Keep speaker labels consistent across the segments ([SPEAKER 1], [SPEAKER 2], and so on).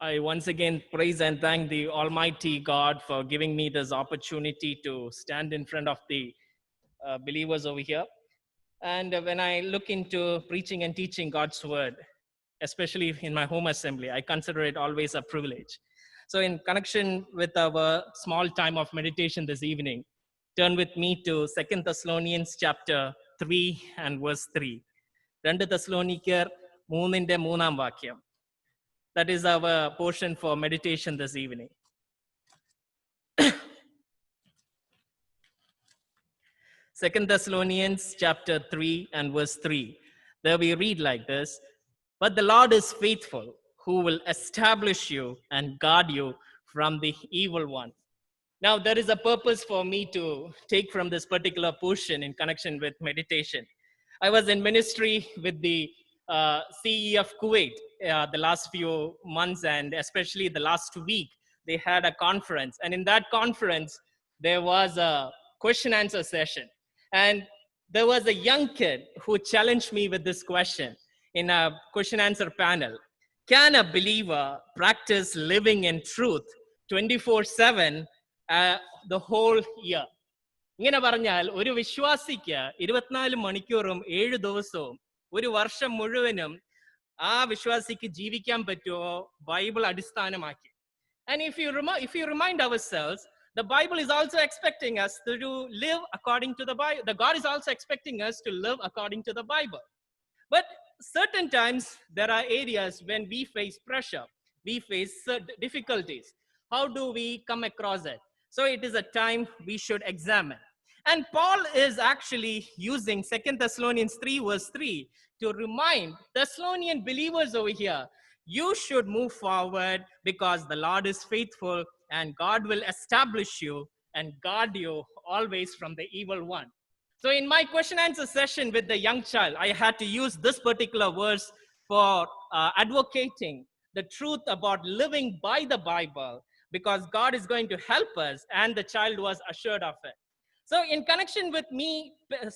[SPEAKER 1] I once again praise and thank the Almighty God for giving me this opportunity to stand in front of the believers over here. And when I look into preaching and teaching God's word, especially in my home assembly, I consider it always a privilege. So, in connection with our small time of meditation this evening, turn with me to 2 Thessalonians chapter 3 and verse 3. 2 തെസ്സലോനിക്കർ 3-ന്റെ 3-ാം വാക്യം. That is our portion for meditation this evening. Second Thessalonians chapter 3 and verse 3. There we read like this: "But the Lord is faithful, who will establish you and guard you from the evil one." Now, there is a purpose for me to take from this particular portion in connection with meditation. I was in ministry with the CE of Kuwait the last few months, and especially the last week, they had a conference. And in that conference, there was a question answer session. And there was a young kid who challenged me with this question in a question answer panel: can a believer practice living in truth 24/7 the whole year? ഇങ്ങനെ പറഞ്ഞാൽ ഒരു വിശ്വാസിക്ക് 24 മണിക്കൂറും 7 ദിവസവും ഒരു വർഷം മുഴുവനും ആ വിശ്വാസിക്ക് ജീവിക്കാൻ പറ്റുമോ ബൈബിൾ അടിസ്ഥാനമാക്കി? And if you remind ourselves, the Bible is also expecting us to live according to the Bible. The God is also expecting us to live according to the Bible. But certain times there are areas when we face pressure, we face difficulties. How do we come across it? So it is a time we should examine. And Paul is actually using 2 Thessalonians 3 verse 3 to remind Thessalonian believers over here, you should move forward because the Lord is faithful and God will establish you and guard you always from the evil one. So in my question answer session with the young child, I had to use this particular verse for advocating the truth about living by the Bible, because God is going to help us, and the child was assured of it. So in connection with me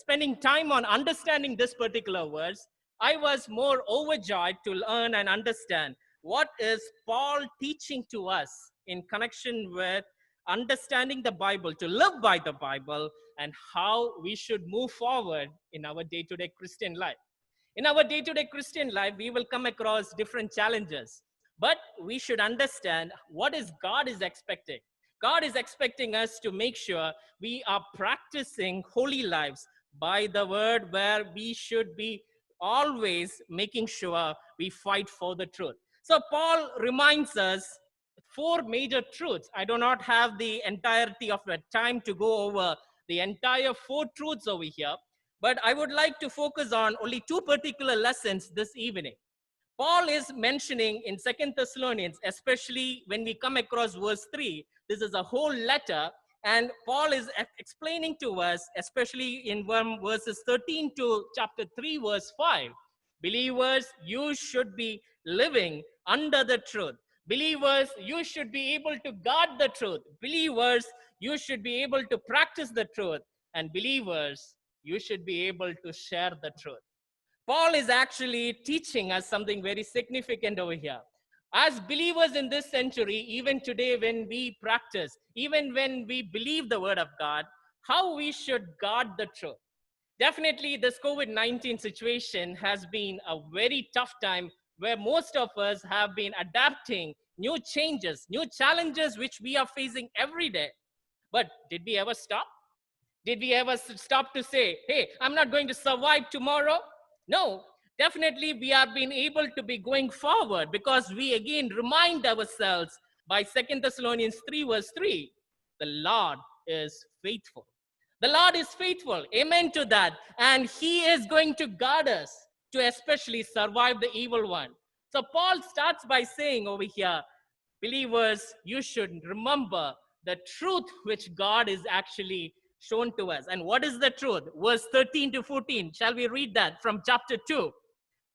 [SPEAKER 1] spending time on understanding this particular verse, I was more overjoyed to learn and understand what is Paul teaching to us in connection with understanding the Bible, to live by the Bible, and how we should move forward in our day-to-day Christian life. In our day-to-day Christian life, we will come across different challenges, but we should understand what is God is expecting. God is expecting us to make sure we are practicing holy lives by the word, where we should be always making sure we fight for the truth. So Paul reminds us 4 major truths. I do not have the entirety of the time to go over the entire 4 truths over here, but I would like to focus on only 2 particular lessons this evening. Paul is mentioning in 2 Thessalonians, especially when we come across verse 3, this is a whole letter, and Paul is explaining to us, especially in verses 13 to chapter 3 verse 5, believers, you should be living under the truth. Believers, you should be able to guard the truth. Believers, you should be able to practice the truth. And believers, you should be able to share the truth. Paul is actually teaching us something very significant over here. As believers in this century, even today when we practice, even when we believe the word of God, how we should guard the truth. Definitely this COVID-19 situation has been a very tough time, where most of us have been adapting new changes, new challenges which we are facing every day. But did we ever stop? Did we ever stop to say, hey, I'm not going to survive tomorrow? No, definitely we have been able to be going forward, because we again remind ourselves by 2 Thessalonians 3 verse 3, the Lord is faithful. The Lord is faithful. Amen to that. And he is going to guard us to especially survive the evil one. So Paul starts by saying over here, believers, you should remember the truth which God is actually shown to us. And what is the truth? Verse 13 to 14. Shall we read that from chapter 2?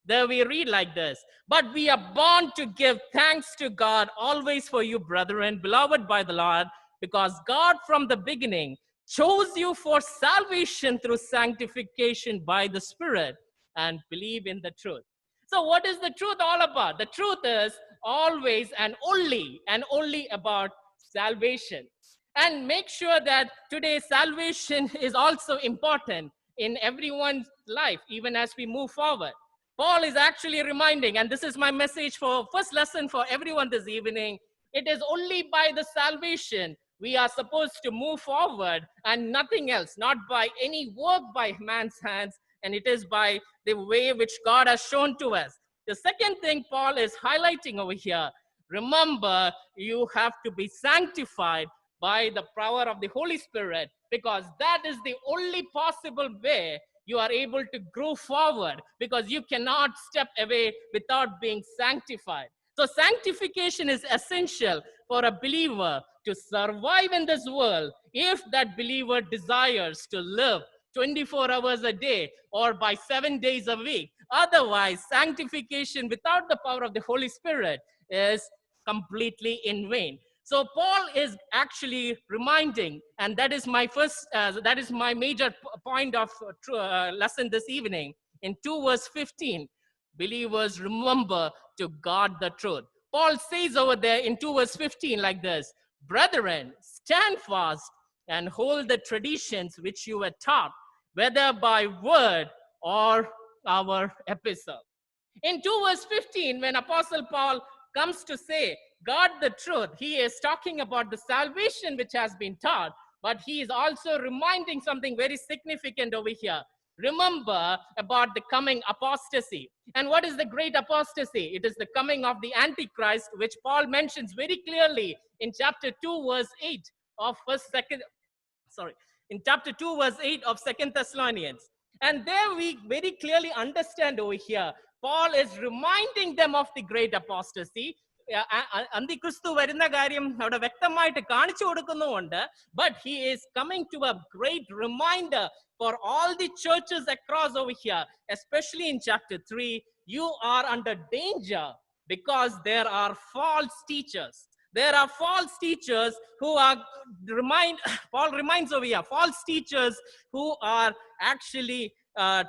[SPEAKER 1] There we read like this: "But we are born to give thanks to God always for you, brethren, beloved by the Lord, because God from the beginning chose you for salvation through sanctification by the Spirit, and believe in the truth." So what is the truth all about? The truth is always and only about salvation. And make sure that today salvation is also important in everyone's life, even as we move forward. Paul is actually reminding, and this is my message for first lesson for everyone this evening. It is only by the salvation we are supposed to move forward and nothing else, not by any work by man's hands, and it is by the way which God has shown to us. The second thing Paul is highlighting over here, remember, you have to be sanctified by the power of the Holy Spirit, because that is the only possible way you are able to grow forward, because you cannot step away without being sanctified. So sanctification is essential for a believer to survive in this world if that believer desires to live 24 hours a day or by 7 days a week. Otherwise, sanctification without the power of the Holy Spirit is completely in vain. So Paul is actually reminding, and that is my major point of lesson this evening. In 2 verse 15, believers remember to guard the truth. Paul says over there in 2 verse 15 like this, brethren, stand fast and hold the traditions which you were taught, whether by word or our epistle. In 2 verse 15, when Apostle Paul comes to say, guard the truth, he is talking about the salvation which has been taught, but he is also reminding something very significant over here. Remember about the coming apostasy. And what is the great apostasy? It is the coming of the Antichrist, which Paul mentions very clearly in chapter 2, verse 8 of in chapter 2, verse 8 of 2 Thessalonians. And there we very clearly understand over here, Paul is reminding them of the great apostasy. അന്തിക്രിസ്തു വരുന്ന കാര്യം അവിടെ വ്യക്തമായിട്ട് കാണിച്ചു കൊടുക്കുന്നുമുണ്ട്. But he is coming to a great reminder for all the churches across over here, especially in chapter 3. You are under danger because there are false teachers. There are false teachers who are, Paul reminds over here, false teachers who are actually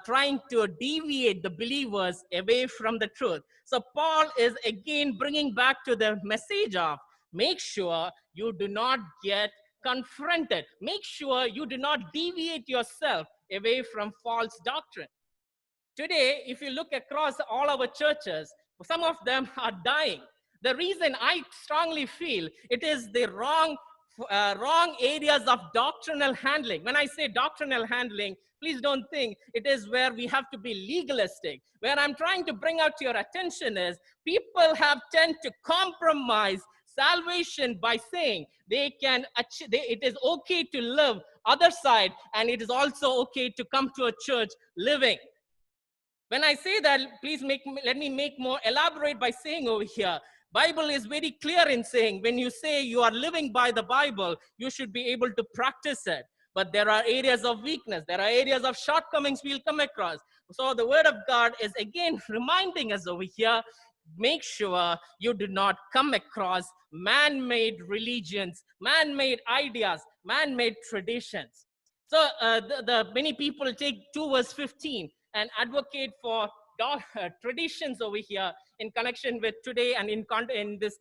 [SPEAKER 1] trying to deviate the believers away from the truth. So Paul is again bringing back to the message of, make sure you do not get confronted. Make sure you do not deviate yourself away from false doctrine. Today, if you look across all our churches, some of them are dying. The reason I strongly feel it is the wrong areas of doctrinal handling. When I say doctrinal handling, please don't think it is where we have to be legalistic. Where I'm trying to bring out to your attention is people have tend to compromise salvation by saying it is okay to live other side, and it is also okay to come to a church living. When I say that, please let me make more elaborate by saying over here, Bible is very clear in saying when you say you are living by the Bible, you should be able to practice it. But there are areas of weakness. There are areas of shortcomings we'll come across. So the word of God is again reminding us over here, make sure you do not come across man-made religions, man-made ideas, man-made traditions. So the many people take 2 verse 15 and advocate for traditions over here in connection with today and in this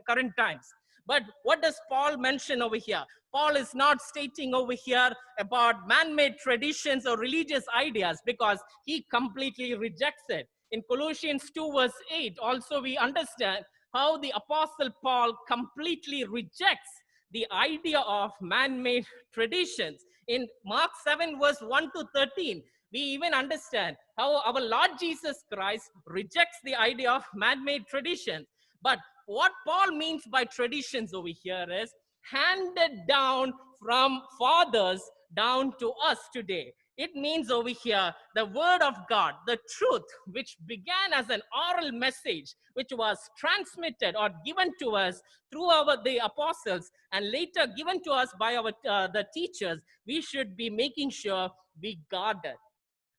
[SPEAKER 1] current times. But what does Paul mention over here? Paul is not stating over here about man-made traditions or religious ideas, because he completely rejects it. In Colossians 2 verse 8, also we understand how the Apostle Paul completely rejects the idea of man-made traditions. In Mark 7 verse 1 to 13, we even understand how our Lord Jesus Christ rejects the idea of man-made traditions. But what Paul means by traditions over here is handed down from fathers down to us today. It means over here, the word of God, the truth, which began as an oral message, which was transmitted or given to us through the apostles and later given to us by the teachers, we should be making sure we guard it.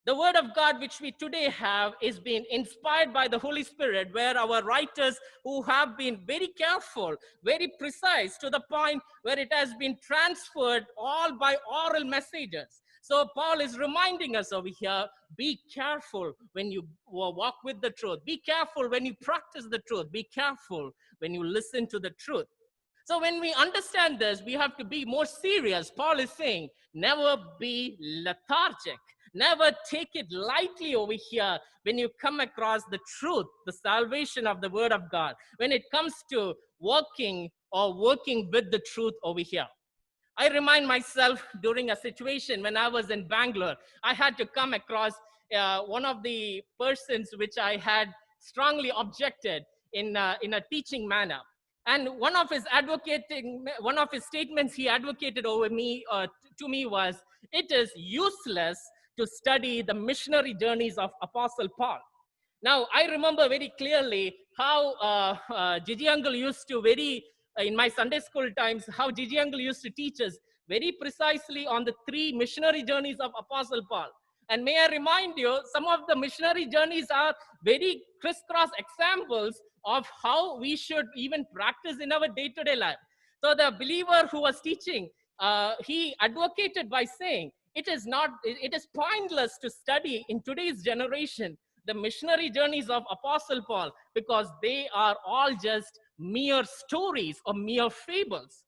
[SPEAKER 1] The word of God which we today have is being inspired by the Holy Spirit, where our writers who have been very careful, very precise to the point where it has been transferred all by oral messages. So Paul is reminding us over here, be careful when you walk with the truth. Be careful when you practice the truth. Be careful when you listen to the truth. So when we understand this, we have to be more serious. Paul is saying, never be lethargic. Never take it lightly over here when you come across the truth, the salvation of the word of God, when it comes to working with the truth over here. I remind myself during a situation when I was in Bangalore, I had to come across one of the persons which I had strongly objected in a teaching manner. And one of his statements he advocated over me to me was, it is useless to study the missionary journeys of Apostle Paul. Now, I remember very clearly how Gigi Uncle used to in my Sunday school times, how Gigi Uncle used to teach us very precisely on the 3 missionary journeys of Apostle Paul. And may I remind you, some of the missionary journeys are very crisscross examples of how we should even practice in our day-to-day life. So the believer who was teaching, he advocated by saying, it is pointless to study in today's generation the missionary journeys of Apostle Paul, because they are all just mere stories or mere fables.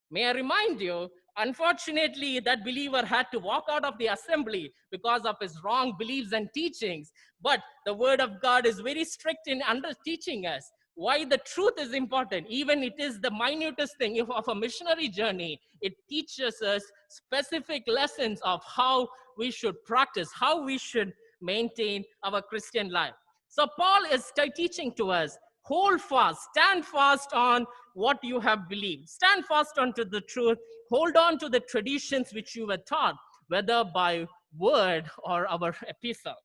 [SPEAKER 1] May I remind you, unfortunately, that believer had to walk out of the assembly because of his wrong beliefs and teachings. But the word of God is very strict in teaching us why the truth is important. Even it is the minutest thing of a missionary journey, it teaches us specific lessons of how we should practice, how we should maintain our Christian life. So Paul is teaching to us, hold fast, stand fast on what you have believed. Stand fast onto the truth. Hold on to the traditions which you were taught, whether by word or our epistle.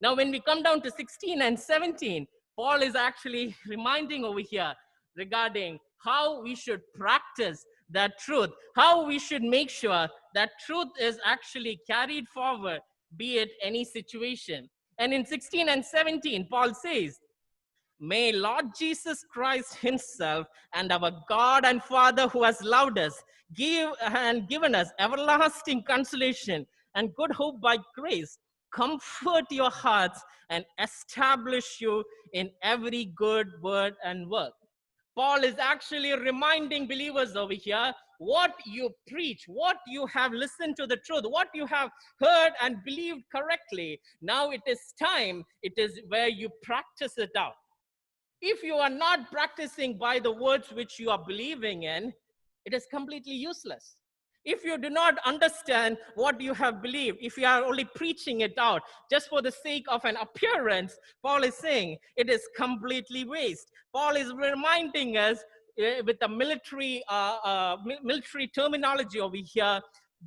[SPEAKER 1] Now, when we come down to 16 and 17, Paul is actually reminding over here regarding how we should practice that truth, how we should make sure that truth is actually carried forward, be it any situation. And in 16 and 17, Paul says, may Lord Jesus Christ himself and our God and Father who has loved us given us everlasting consolation and good hope by grace, comfort your hearts and establish you in every good word and work. Paul is actually reminding believers over here, what you preach, what you have listened to the truth, what you have heard and believed correctly. Now it is time, it is where you practice it out. If you are not practicing by the words which you are believing in, it is completely useless. If you do not understand what you have believed, if you are only preaching it out just for the sake of an appearance, Paul is saying it is completely waste. Paul is reminding us with the military terminology over here,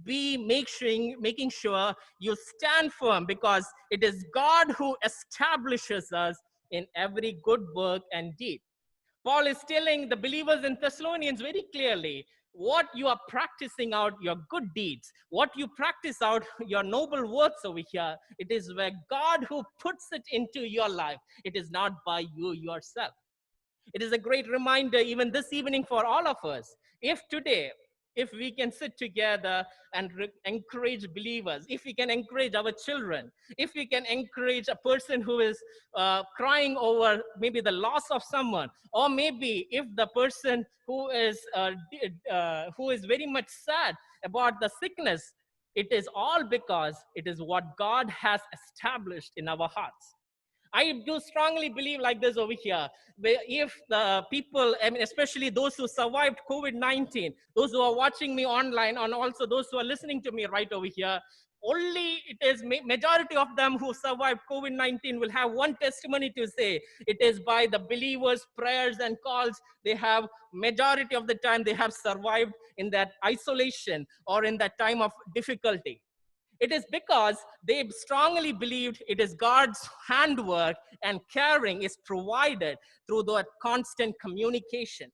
[SPEAKER 1] making sure you stand firm, because it is God who establishes us in every good work and deed. Paul is telling the believers in Thessalonians very clearly, what you are practicing out your good deeds, what you practice out your noble works over here, it is where God who puts it into your life. It is not by you yourself. It is a great reminder even this evening for all of us. If we can sit together and encourage believers, if we can encourage our children, if we can encourage a person who is crying over maybe the loss of someone, or maybe if the person who is very much sad about the sickness, it is all because it is what God has established in our hearts. I do strongly believe like this over here. If the people, I mean, especially those who survived COVID-19, those who are watching me online, and also those who are listening to me right over here, only it is majority of them who survived COVID-19 will have one testimony to say. It is by the believers' prayers and calls. They have, majority of the time, they have survived in that isolation or in that time of difficulty. It is because they strongly believed it is God's handwork and caring is provided through that constant communication.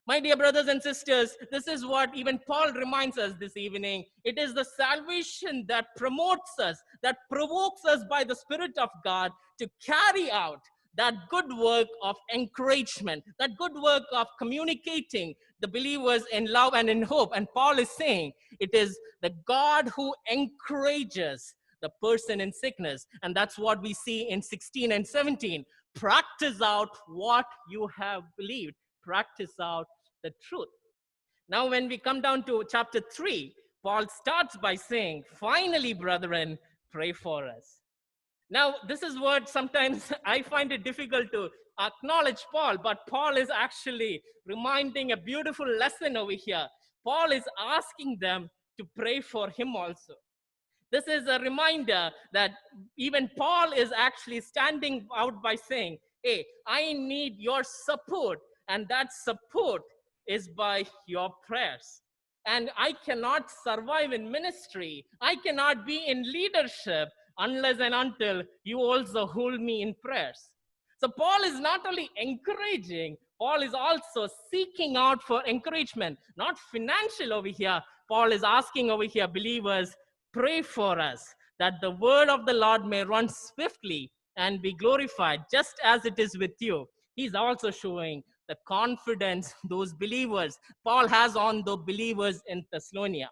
[SPEAKER 1] My dear brothers and sisters, this is what even Paul reminds us this evening. It is the salvation that promotes us, that provokes us by the Spirit of God to carry out that good work of encouragement, that good work of communicating the believers in love and in hope. And Paul is saying it is the God who encourages the person in sickness. And that's what we see in 16 and 17. Practice out what you have believed. Practice out the truth. Now, when we come down to chapter 3, Paul starts by saying, finally, brethren, pray for us. Now, this is what sometimes I find it difficult to acknowledge Paul, but Paul is actually reminding a beautiful lesson over here. Paul is asking them to pray for him also. This is a reminder that even Paul is actually standing out by saying, hey, I need your support, and that support is by your prayers. And I cannot survive in ministry. I cannot be in leadership unless and until you also hold me in prayers. So Paul is not only encouraging, Paul is also seeking out for encouragement, not financial over here. Paul is asking over here, believers, pray for us that the word of the Lord may run swiftly and be glorified, just as it is with you. He's also showing the confidence those believers, Paul has on the believers in Thessalonica.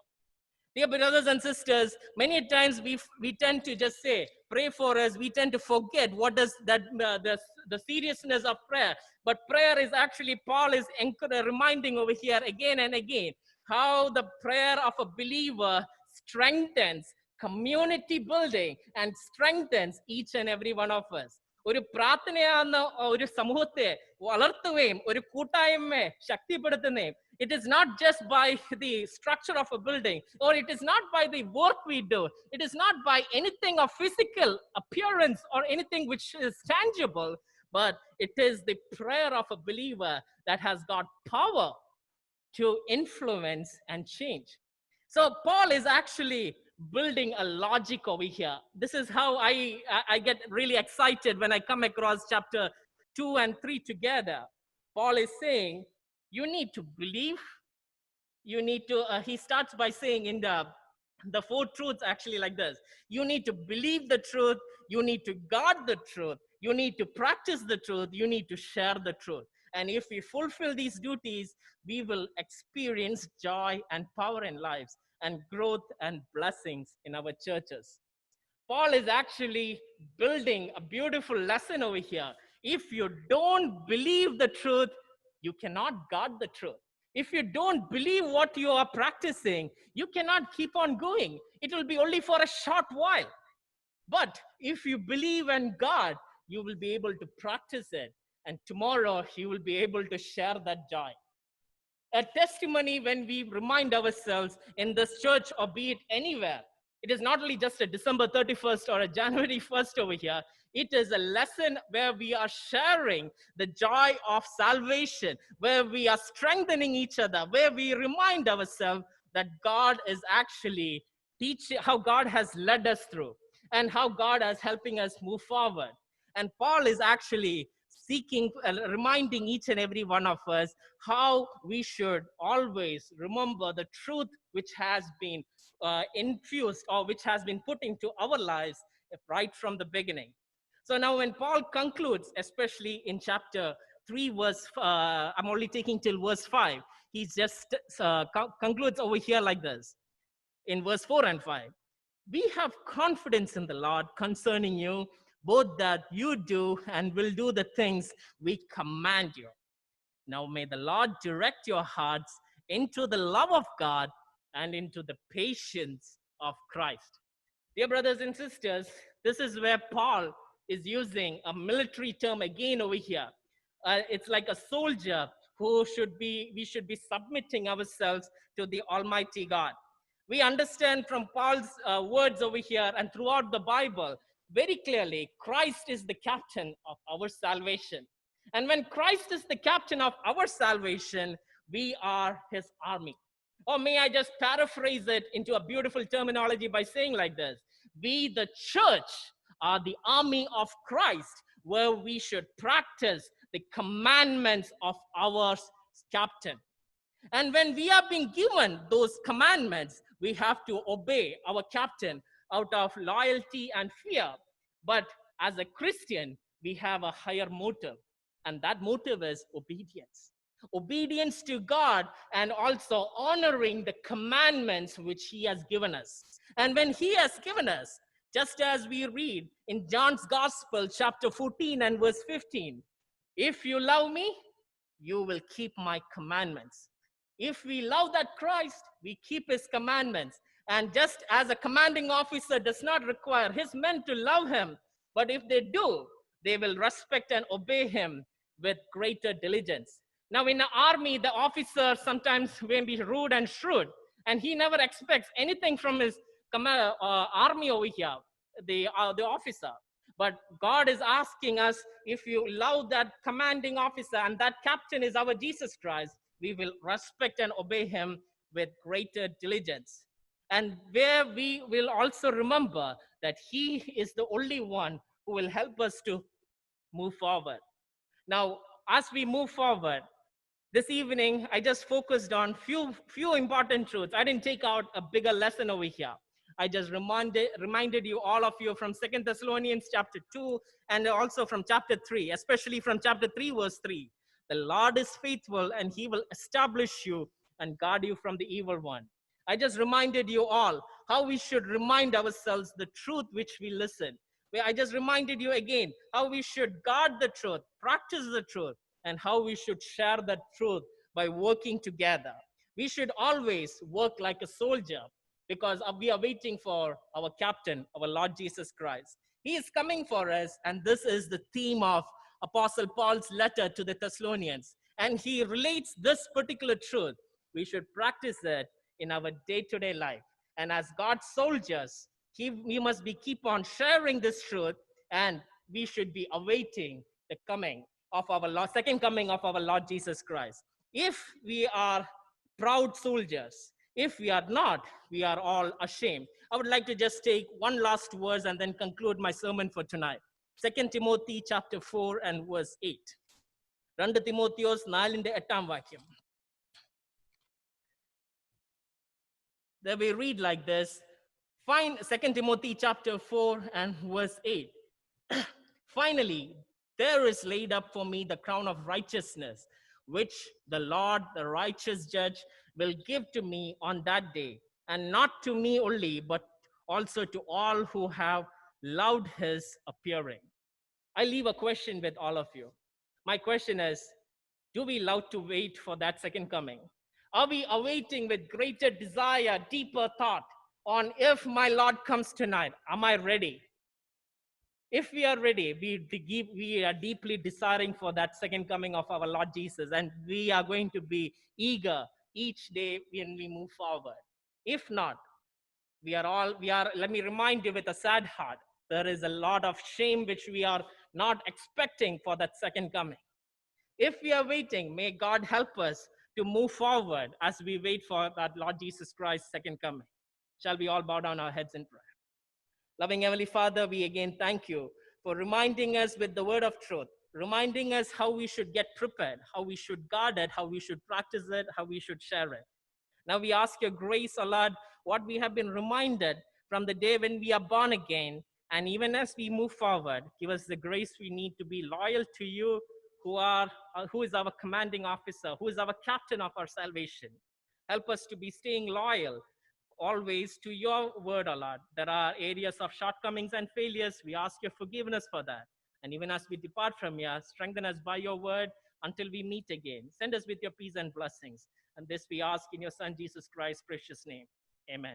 [SPEAKER 1] Dear brothers and sisters, many times we tend to just say, pray for us. We tend to forget what is that the seriousness of prayer. But prayer is actually, Paul is reminding over here again and again, how the prayer of a believer strengthens community building and strengthens each and every one of us. ഒരു പ്രാർത്ഥനയാകുന്ന ഒരു സമൂഹത്തെ വളർത്തുകയും ഒരു കൂട്ടായ്മയെ ശക്തിപ്പെടുത്തുകയും it is not just by the structure of a building, or it is not by the work we do. It is not by anything of physical appearance or anything which is tangible, but it is the prayer of a believer that has got power to influence and change. So Paul is actually building a logic over here. This is how I get really excited when I come across chapter 2 and 3 together. Paul is saying, you need to believe. You need to, he starts by saying in the 4 truths actually like this. You need to believe the truth. You need to guard the truth. You need to practice the truth. You need to share the truth. And if we fulfill these duties, we will experience joy and power in lives and growth and blessings in our churches. Paul is actually building a beautiful lesson over here. If you don't believe the truth, you cannot guard the truth. If you don't believe what you are practicing, you cannot keep on going. It will be only for a short while. But if you believe and guard, you will be able to practice it. And tomorrow, you will be able to share that joy. A testimony when we remind ourselves in this church or be it anywhere. It is not only just a December 31st or a January 1st over here. It is a lesson where we are sharing the joy of salvation, where we are strengthening each other, where we remind ourselves that God is actually teaching how God has led us through and how God is helping us move forward. And Paul is actually seeking, reminding each and every one of us how we should always remember the truth which has been infused or which has been put into our lives right from the beginning. So now when Paul concludes, especially in chapter 3, verse, I'm only taking till verse 5, he just concludes over here like this, in verse 4 and 5. We have confidence in the Lord concerning you, both that you do and will do the things we command you. Now may the Lord direct your hearts into the love of God and into the patience of Christ. Dear brothers and sisters, this is where Paul is using a military term again over here. It's like a soldier who we should be submitting ourselves to the Almighty God. We understand from Paul's words over here and throughout the Bible, very clearly, Christ is the captain of our salvation. And when Christ is the captain of our salvation, we are his army. Or may I just paraphrase it into a beautiful terminology by saying like this: we, the church, are the army of Christ, where we should practice the commandments of our captain. And when we are being given those commandments, we have to obey our captain out of loyalty and fear. But as a Christian, we have a higher motive, and that motive is obedience. Obedience to God and also honoring the commandments which He has given us. And when He has given us, just as we read in John's Gospel, chapter 14 and verse 15, if you love me, you will keep my commandments. If we love that Christ, we keep His commandments. And just as a commanding officer does not require his men to love him, but if they do, they will respect and obey him with greater diligence. Now, in the army, the officer sometimes may be rude and shrewd, and he never expects anything from his army over here, the officer. But God is asking us, if you love that commanding officer, and that captain is our Jesus Christ, we will respect and obey him with greater diligence. And where we will also remember that he is the only one who will help us to move forward. Now, as we move forward, this evening, I just focused on few important truths. I didn't take out a bigger lesson over here. I just reminded you, all of you, from 2 Thessalonians chapter 2 and also from chapter 3, especially from chapter 3, verse 3. The Lord is faithful and he will establish you and guard you from the evil one. I just reminded you all how we should remind ourselves the truth which we listen. I just reminded you again how we should guard the truth, practice the truth, and how we should share that truth by working together. We should always work like a soldier because we are waiting for our captain, our Lord Jesus Christ. He is coming for us, and this is the theme of Apostle Paul's letter to the Thessalonians. And he relates this particular truth. We should practice it in our day-to-day life. And as God's soldiers, we must be keep on sharing this truth, and we should be awaiting the coming of our Lord, second coming of our Lord Jesus Christ. If we are proud soldiers, if we are not, we are all ashamed. I would like to just take one last verse and then conclude my sermon for tonight. 2 Timothy chapter 4 and verse 8. 2 Timotheos 4-8 വാക്യം. There we read like this. Find 2 Timothy chapter 4 and verse 8. Finally, there is laid up for me the crown of righteousness, which the Lord, the righteous judge, will give to me on that day, and not to me only, but also to all who have loved his appearing. I leave a question with all of you. My question is, do we love to wait for that second coming? Are we awaiting with greater desire, deeper thought on if my Lord comes tonight? Am I ready? If we are ready, we are deeply desiring for that second coming of our Lord Jesus, and we are going to be eager each day when we move forward. If not, let me remind you with a sad heart, there is a lot of shame which we are not expecting for that second coming. If we are waiting, may God help us to move forward as we wait for that Lord Jesus Christ's second coming. Shall we all bow down our heads in prayer? Loving Heavenly Father, we again thank you for reminding us with the word of truth, reminding us how we should get prepared, how we should guard it, how we should practice it, how we should share it. Now we ask your grace, O Lord, what we have been reminded from the day when we are born again, and even as we move forward, give us the grace we need to be loyal to you, who is our commanding officer, who is our captain of our salvation. Help us to be staying loyal always to your word, O Lord. There are areas of shortcomings and failures. We ask your forgiveness for that. And even as we depart from here, strengthen us by your word until we meet again. Send us with your peace and blessings. And this we ask in your Son, Jesus Christ's precious name. Amen.